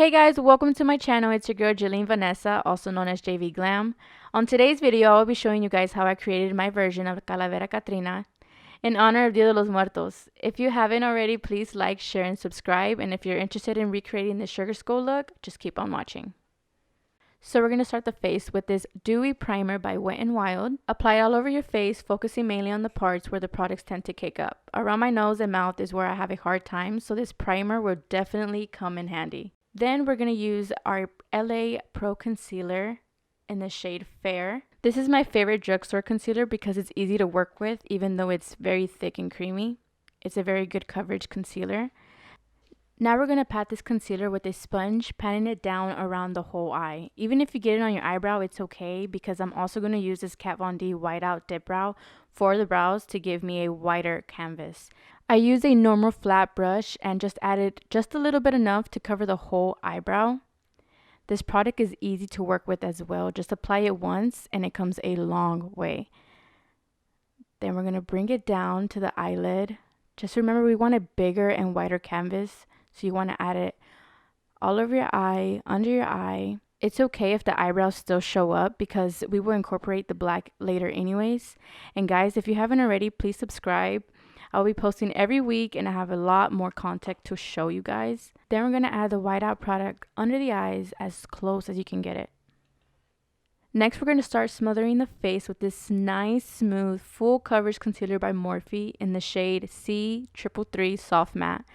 Hey guys, welcome to my channel. It's your girl Jillian Vanessa, also known as JV Glam. On today's video, I'll be showing you guys how I created my version of Calavera Catrina in honor of Dia de los Muertos. If you haven't already, please like, share, and subscribe. And if you're interested in recreating the sugar skull look, just keep on watching. So we're going to start the face with this Dewy Primer by Wet n Wild. Apply it all over your face, focusing mainly on the parts where the products tend to cake up. Around my nose and mouth is where I have a hard time, so this primer will definitely come in handy. Then we're going to use our LA Pro Concealer in the shade Fair. This is my favorite drugstore concealer because it's easy to work with even though it's very thick and creamy. It's a very good coverage concealer. Now we're going to pat this concealer with a sponge, patting it down around the whole eye. Even if you get it on your eyebrow, it's okay because I'm also going to use this Kat Von D Whiteout Dip Brow for the brows to give me a whiter canvas. I used a normal flat brush and just added just a little bit enough to cover the whole eyebrow. This product is easy to work with as well. Just apply it once and it comes a long way. Then we're going to bring it down to the eyelid. Just remember we want a bigger and whiter canvas. So you want to add it all over your eye, under your eye. It's okay if the eyebrows still show up because we will incorporate the black later anyways. And guys, if you haven't already, please subscribe. I'll be posting every week and I have a lot more content to show you guys. Then we're going to add the whiteout product under the eyes as close as you can get it. Next, we're going to start smothering the face with this nice, smooth, full coverage concealer by Morphe in the shade C333 Soft Matte.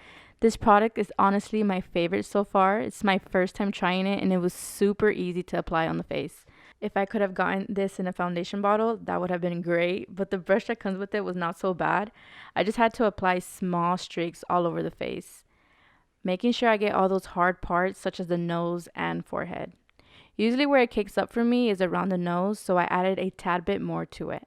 This product is honestly my favorite so far. It's my first time trying it and it was super easy to apply on the face. If I could have gotten this in a foundation bottle, that would have been great, but the brush that comes with it was not so bad. I just had to apply small streaks all over the face, making sure I get all those hard parts such as the nose and forehead. Usually where it cakes up for me is around the nose, so I added a tad bit more to it.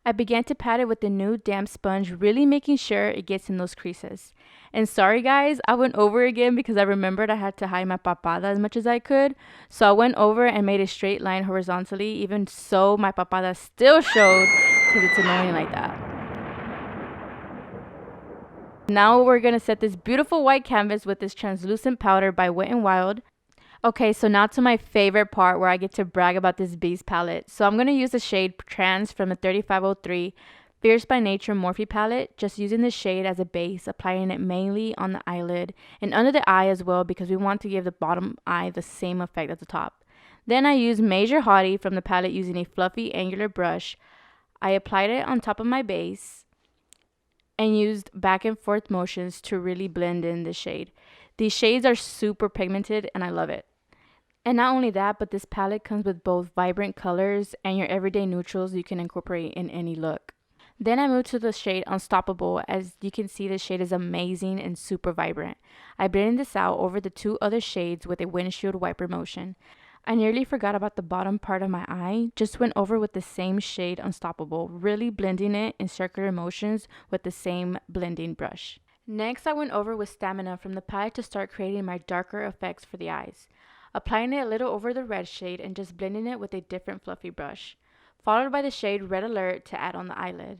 I began to pat it with the new damp sponge, really making sure it gets in those creases. And sorry guys, I went over again because I remembered I had to hide my papada as much as I could. So I went over and made a straight line horizontally. Even so, my papada still showed because it's annoying like that. Now we're going to set this beautiful white canvas with this translucent powder by Wet n Wild. Okay, so now to my favorite part where I get to brag about this Beast palette. So I'm going to use the shade Trans from the 3503 Fierce by Nature Morphe palette. Just using this shade as a base, applying it mainly on the eyelid and under the eye as well because we want to give the bottom eye the same effect as the top. Then I used Major Hottie from the palette using a fluffy angular brush. I applied it on top of my base and used back and forth motions to really blend in the shade. These shades are super pigmented and I love it. And not only that, but this palette comes with both vibrant colors and your everyday neutrals you can incorporate in any look. Then I moved to the shade Unstoppable. As you can see, the shade is amazing and super vibrant. I blended this out over the two other shades with a windshield wiper motion. I nearly forgot about the bottom part of my eye, just went over with the same shade Unstoppable, really blending it in circular motions with the same blending brush. Next, I went over with Stamina from the palette to start creating my darker effects for the eyes. Applying it a little over the red shade and just blending it with a different fluffy brush, followed by the shade Red Alert to add on the eyelid.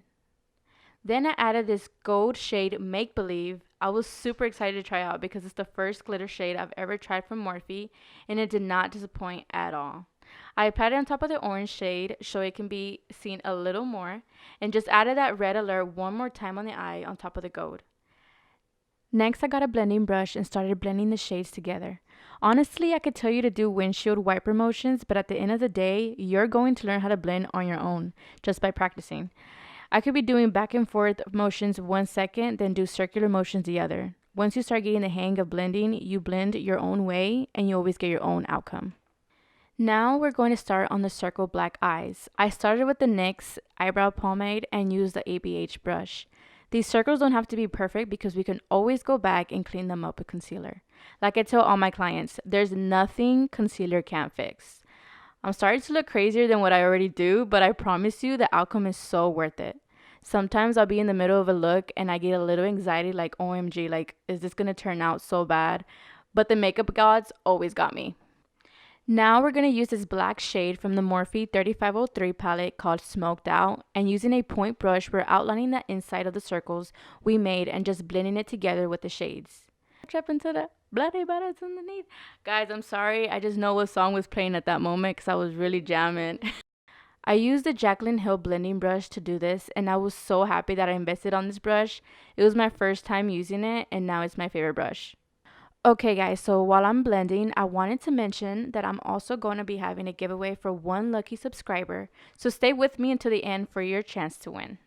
Then I added this gold shade Make Believe. I was super excited to try out because it's the first glitter shade I've ever tried from Morphe and it did not disappoint at all. I applied it on top of the orange shade so it can be seen a little more and just added that Red Alert one more time on the eye on top of the gold. Next, I got a blending brush and started blending the shades together. Honestly, I could tell you to do windshield wiper motions, but at the end of the day, you're going to learn how to blend on your own just by practicing. I could be doing back and forth motions 1 second, then do circular motions the other. Once you start getting the hang of blending, you blend your own way and you always get your own outcome. Now we're going to start on the circle black eyes. I started with the NYX eyebrow pomade and used the ABH brush. These circles don't have to be perfect because we can always go back and clean them up with concealer. Like I tell all my clients, there's nothing concealer can't fix. I'm starting to look crazier than what I already do, but I promise you the outcome is so worth it. Sometimes I'll be in the middle of a look and I get a little anxiety like OMG, like is this going to turn out so bad? But the makeup gods always got me. Now we're going to use this black shade from the Morphe 3503 palette called Smoked Out, and using a point brush we're outlining the inside of the circles we made and just blending it together with the shades. Trip into the Bloody buttons underneath. Guys, I'm sorry. I just know what song was playing at that moment because I was really jamming. I used the Jaclyn Hill blending brush to do this, and I was so happy that I invested on this brush. It was my first time using it, and now it's my favorite brush. Okay guys, so while I'm blending, I wanted to mention that I'm also going to be having a giveaway for one lucky subscriber, so stay with me until the end for your chance to win.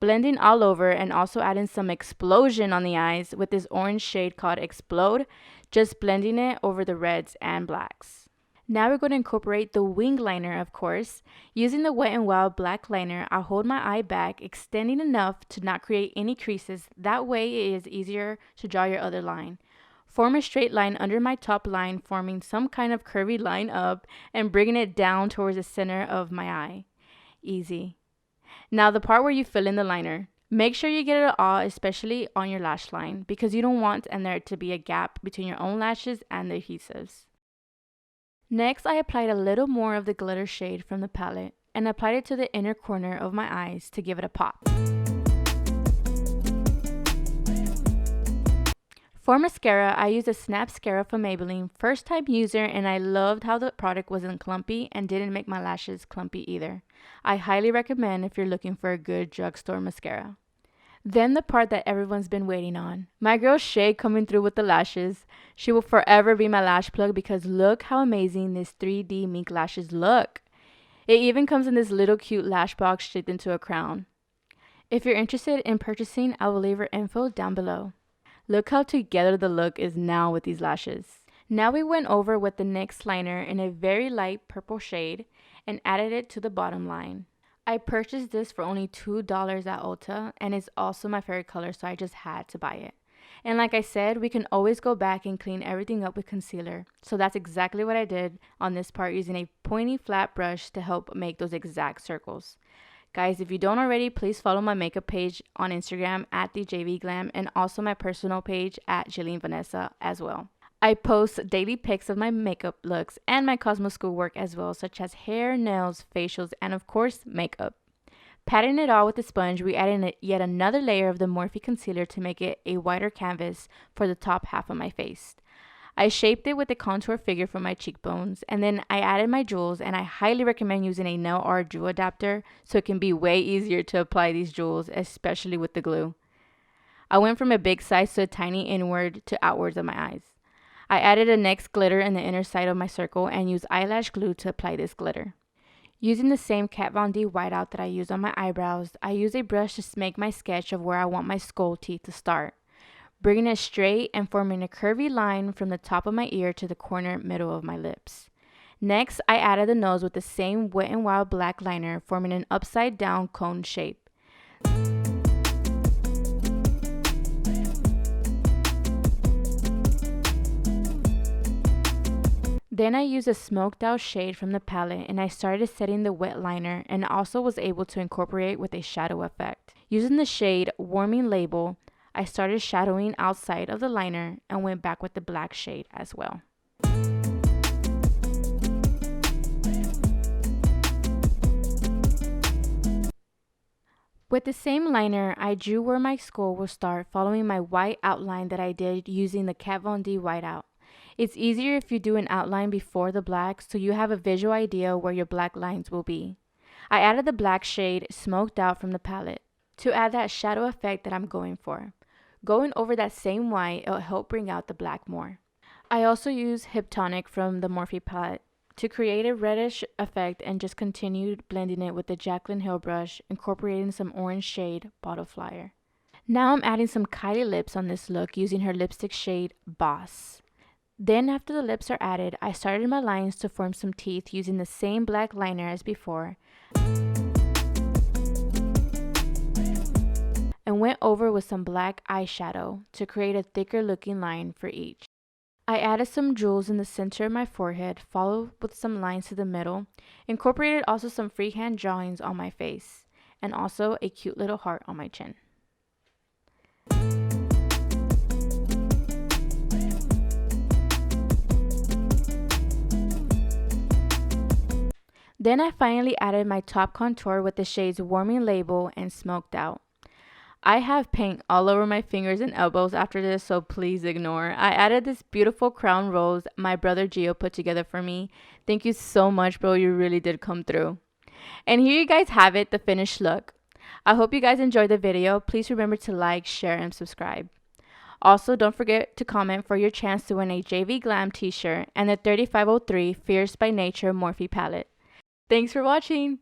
Blending all over and also adding some explosion on the eyes with this orange shade called Explode, just blending it over the reds and blacks. Now we're going to incorporate the wing liner, of course. Using the Wet n Wild black liner, I'll hold my eye back, extending enough to not create any creases. That way it is easier to draw your other line. Form a straight line under my top line, forming some kind of curvy line up and bringing it down towards the center of my eye. Easy. Now the part where you fill in the liner. Make sure you get it all, especially on your lash line, because you don't want there to be a gap between your own lashes and the adhesives. Next, I applied a little more of the glitter shade from the palette and applied it to the inner corner of my eyes to give it a pop. For mascara, I used a Snap Mascara from Maybelline, first time user, and I loved how the product wasn't clumpy and didn't make my lashes clumpy either. I highly recommend if you're looking for a good drugstore mascara. Then the part that everyone's been waiting on. My girl Shay coming through with the lashes. She will forever be my lash plug because look how amazing this 3D mink lashes look. It even comes in this little cute lash box shaped into a crown. If you're interested in purchasing, I will leave her info down below. Look how together the look is now with these lashes. Now we went over with the NYX liner in a very light purple shade and added it to the bottom line. I purchased this for only $2 at Ulta and it's also my favorite color, so I just had to buy it. And like I said, we can always go back and clean everything up with concealer. So that's exactly what I did on this part, using a pointy flat brush to help make those exact circles. Guys, if you don't already, please follow my makeup page on Instagram at DJVGlam and also my personal page at Jillian Vanessa as well. I post daily pics of my makeup looks and my Cosmo School work as well, such as hair, nails, facials, and of course, makeup. Patting it all with a sponge, we added yet another layer of the Morphe concealer to make it a wider canvas for the top half of my face. I shaped it with a contour figure for my cheekbones, and then I added my jewels, and I highly recommend using a nail art jewel adapter so it can be way easier to apply these jewels, especially with the glue. I went from a big size to a tiny inward to outwards of my eyes. I added a NYX glitter in the inner side of my circle and used eyelash glue to apply this glitter. Using the same Kat Von D whiteout that I used on my eyebrows, I used a brush to make my sketch of where I want my skull teeth to start, bringing it straight and forming a curvy line from the top of my ear to the corner middle of my lips. Next, I added the nose with the same Wet n Wild black liner, forming an upside down cone shape. Then I used a smoked out shade from the palette and I started setting the wet liner and also was able to incorporate with a shadow effect. Using the shade Warming Label, I started shadowing outside of the liner and went back with the black shade as well. With the same liner, I drew where my skull will start following my white outline that I did using the Kat Von D whiteout. It's easier if you do an outline before the black so you have a visual idea where your black lines will be. I added the black shade Smoked Out from the palette to add that shadow effect that I'm going for. Going over that same white, it'll help bring out the black more. I also used Hip Tonic from the Morphe palette to create a reddish effect and just continued blending it with the Jaclyn Hill brush, incorporating some orange shade Bottle Flyer. Now I'm adding some Kylie lips on this look using her lipstick shade Boss. Then after the lips are added, I started my lines to form some teeth using the same black liner as before and went over with some black eyeshadow to create a thicker looking line for each. I added some jewels in the center of my forehead, followed with some lines to the middle, incorporated also some freehand drawings on my face, and also a cute little heart on my chin. Then I finally added my top contour with the shades Warming Label and Smoked Out. I have paint all over my fingers and elbows after this, so please ignore. I added this beautiful crown rose my brother Gio put together for me. Thank you so much, bro. You really did come through. And here you guys have it, the finished look. I hope you guys enjoyed the video. Please remember to like, share, and subscribe. Also, don't forget to comment for your chance to win a JV Glam t-shirt and the 3503 Fierce by Nature Morphe palette. Thanks for watching!